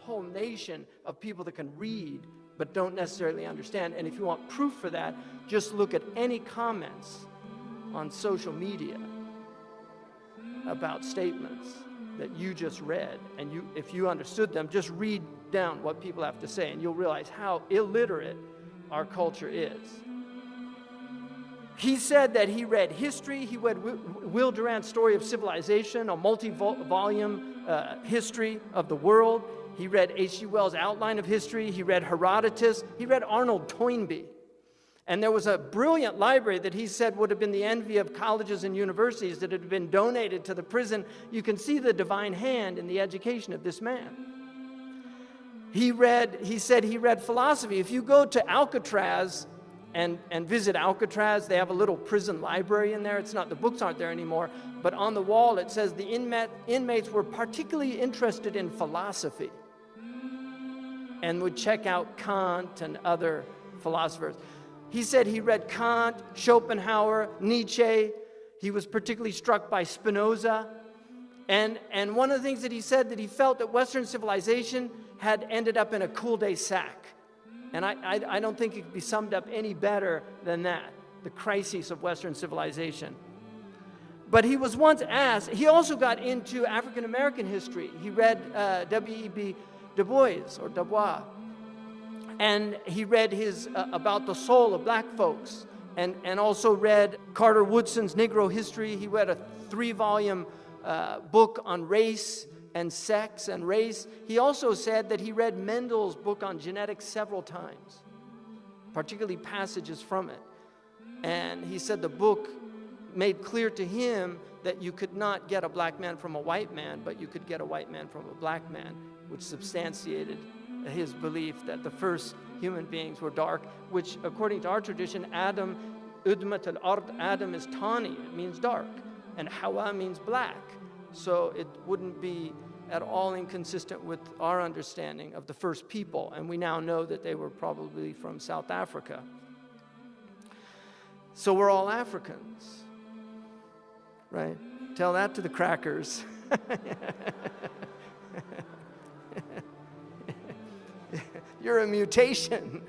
whole nation of people that can read but don't necessarily understand. And if you want proof for that, just look at any comments on social media about statements that you just read. And if you understood them, just read down what people have to say, and you'll realize how illiterate our culture is. He said that he read history. He read Will Durant's Story of Civilization, a multi-volume history of the world. He read H.G. Wells' Outline of History. He read Herodotus. He read Arnold Toynbee. And there was a brilliant library that he said would have been the envy of colleges and universities that had been donated to the prison. You can see the divine hand in the education of this man. He said he read philosophy. If you go to Alcatraz and visit Alcatraz, they have a little prison library in there. The books aren't there anymore, but on the wall it says the inmates were particularly interested in philosophy and would check out Kant and other philosophers. He said he read Kant, Schopenhauer, Nietzsche. He was particularly struck by Spinoza. And one of the things that he said, that he felt that Western civilization had ended up in a cul-de-sac. And I don't think it could be summed up any better than that, the crises of Western civilization. But he was once asked, he also got into African American history. He read W.E.B. Du Bois. And he read his about the soul of black folks, and also read Carter Woodson's Negro History. He read a 3-volume book on race and sex and race. He also said that he read Mendel's book on genetics several times, particularly passages from it. And he said the book made clear to him that you could not get a black man from a white man, but you could get a white man from a black man, which substantiated his belief that the first human beings were dark, which according to our tradition, Adam, Udmat al-Ard, Adam is tawny, it means dark, and Hawa means black. So it wouldn't be at all inconsistent with our understanding of the first people, and we now know that they were probably from South Africa. So we're all Africans, right? Tell that to the crackers. You're a mutation.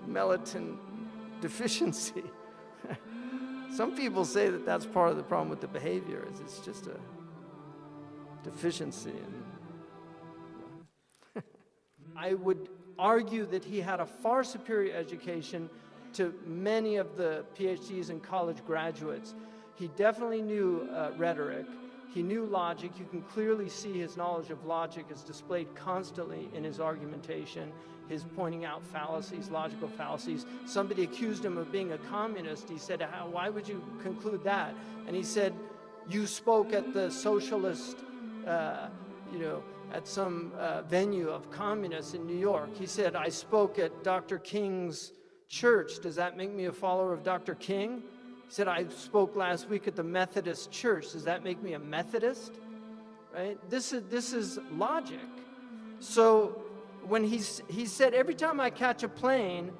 Melatonin deficiency. Some people say that that's part of the problem with the behavior, is it's just a deficiency. I would argue that he had a far superior education to many of the PhDs and college graduates. He definitely knew rhetoric. He knew logic. You can clearly see his knowledge of logic is displayed constantly in his argumentation, his pointing out fallacies, logical fallacies. Somebody accused him of being a communist. He said, why would you conclude that? And he said, you spoke at the socialist, at some venue of communists in New York. He said, I spoke at Dr. King's church. Does that make me a follower of Dr. King? He said, I spoke last week at the Methodist church. Does that make me a Methodist? Right? This is logic. So when he said, every time I catch a plane,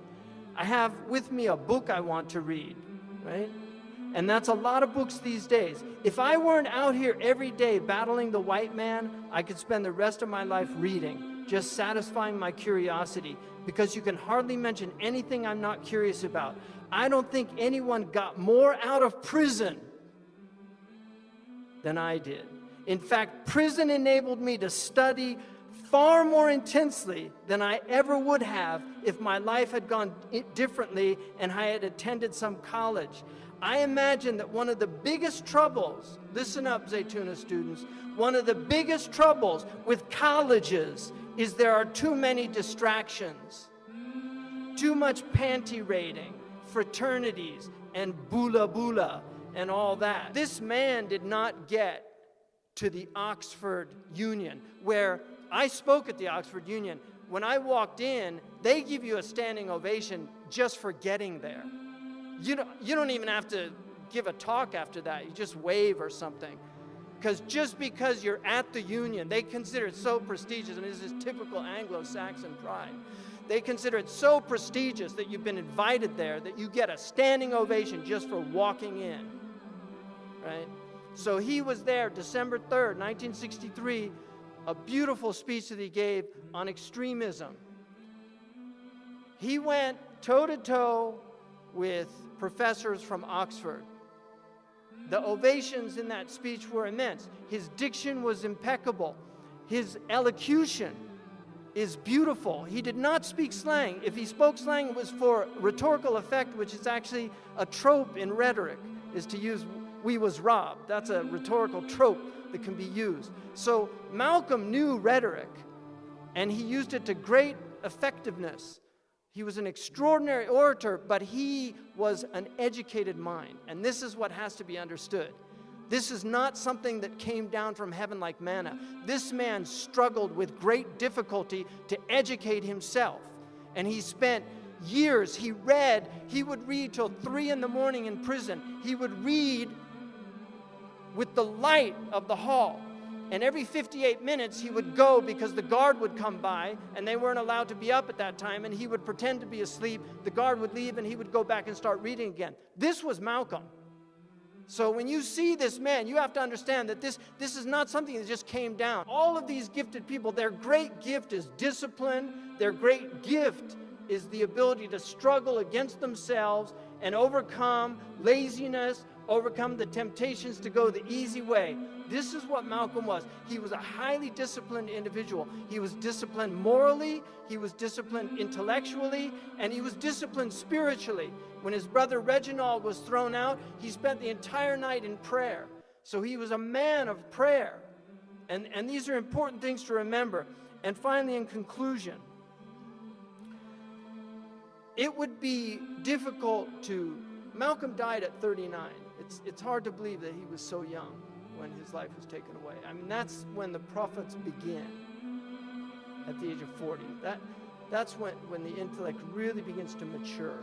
I have with me a book I want to read, right? And that's a lot of books these days. If I weren't out here every day battling the white man, I could spend the rest of my life reading, just satisfying my curiosity, because you can hardly mention anything I'm not curious about. I don't think anyone got more out of prison than I did. In fact, prison enabled me to study far more intensely than I ever would have if my life had gone differently and I had attended some college. I imagine that one of the biggest troubles, listen up, Zaytuna students, one of the biggest troubles with colleges is there are too many distractions, too much panty raiding, fraternities, and bula and all that. This man did not get to the Oxford Union, where I spoke at the Oxford Union. When I walked in, they give you a standing ovation just for getting there. You don't even have to give a talk after that. You just wave or something. Just because you're at the Union, they consider it so prestigious, and this is typical Anglo-Saxon pride. They consider it so prestigious that you've been invited there that you get a standing ovation just for walking in, right? So he was there December 3rd, 1963, a beautiful speech that he gave on extremism. He went toe-to-toe with professors from Oxford. The ovations in that speech were immense. His diction was impeccable. His elocution is beautiful. He did not speak slang. If he spoke slang, it was for rhetorical effect, which is actually a trope in rhetoric, is to use "we was robbed." That's a rhetorical trope that can be used. So Malcolm knew rhetoric, and he used it to great effectiveness. He was an extraordinary orator, but he was an educated mind. And this is what has to be understood. This is not something that came down from heaven like manna. This man struggled with great difficulty to educate himself. And he spent years, he would read till 3 in the morning in prison. He would read with the light of the hall. And every 58 minutes he would go because the guard would come by and they weren't allowed to be up at that time, and he would pretend to be asleep. The guard would leave and he would go back and start reading again. This was Malcolm. So when you see this man, you have to understand that this is not something that just came down. All of these gifted people, their great gift is discipline. Their great gift is the ability to struggle against themselves and overcome laziness, overcome the temptations to go the easy way. This is what Malcolm was. He was a highly disciplined individual. He was disciplined morally, he was disciplined intellectually, and he was disciplined spiritually. When his brother Reginald was thrown out, he spent the entire night in prayer. So he was a man of prayer. And these are important things to remember. And finally, in conclusion, it would be difficult to... Malcolm died at 39. It's hard to believe that he was so young when his life was taken away. I mean, that's when the prophets begin, at the age of 40. That's when the intellect really begins to mature,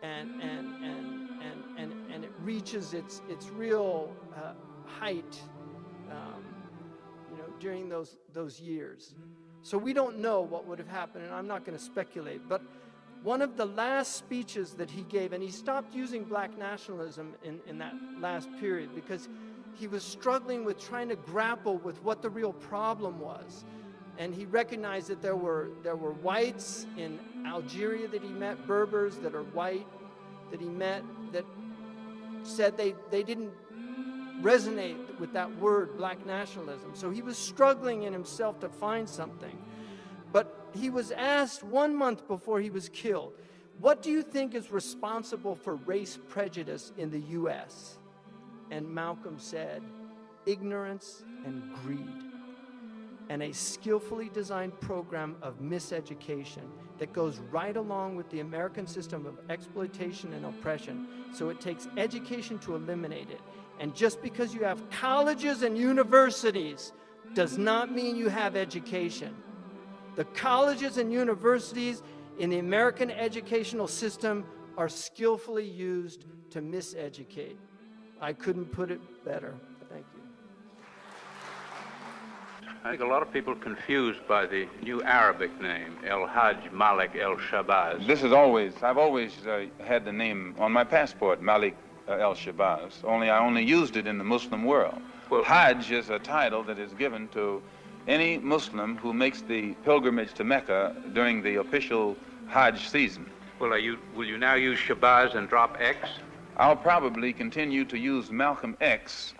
and it reaches its real height, during those years. So we don't know what would have happened, and I'm not going to speculate, but one of the last speeches that he gave, and he stopped using black nationalism in that last period because he was struggling with trying to grapple with what the real problem was. And he recognized that there were whites in Algeria that he met, Berbers that are white that he met, that said they didn't resonate with that word, black nationalism. So he was struggling in himself to find something. But he was asked 1 month before he was killed, what do you think is responsible for race prejudice in the U.S.? And Malcolm said, ignorance and greed, and a skillfully designed program of miseducation that goes right along with the American system of exploitation and oppression. So it takes education to eliminate it. And just because you have colleges and universities does not mean you have education. The colleges and universities in the American educational system are skillfully used to miseducate. I couldn't put it better. Thank you. I think a lot of people confused by the new Arabic name, El-Hajj Malik El-Shabazz. I've always had the name on my passport, Malik El-Shabazz, only I only used it in the Muslim world. Well, Hajj is a title that is given to any Muslim who makes the pilgrimage to Mecca during the official Hajj season. Well, will you now use Shabazz and drop X? I'll probably continue to use Malcolm X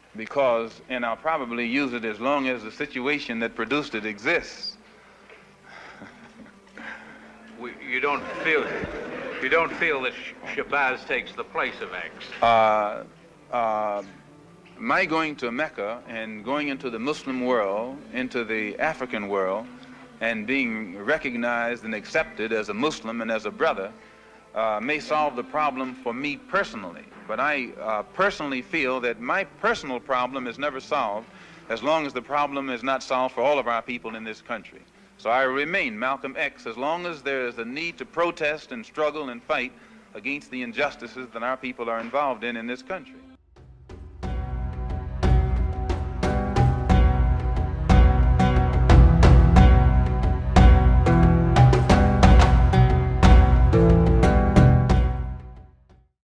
and I'll probably use it as long as the situation that produced it exists. You don't feel that Shabazz takes the place of X? My going to Mecca and going into the Muslim world, into the African world, and being recognized and accepted as a Muslim and as a brother may solve the problem for me personally. But I personally feel that my personal problem is never solved as long as the problem is not solved for all of our people in this country. So I remain Malcolm X as long as there is a need to protest and struggle and fight against the injustices that our people are involved in this country.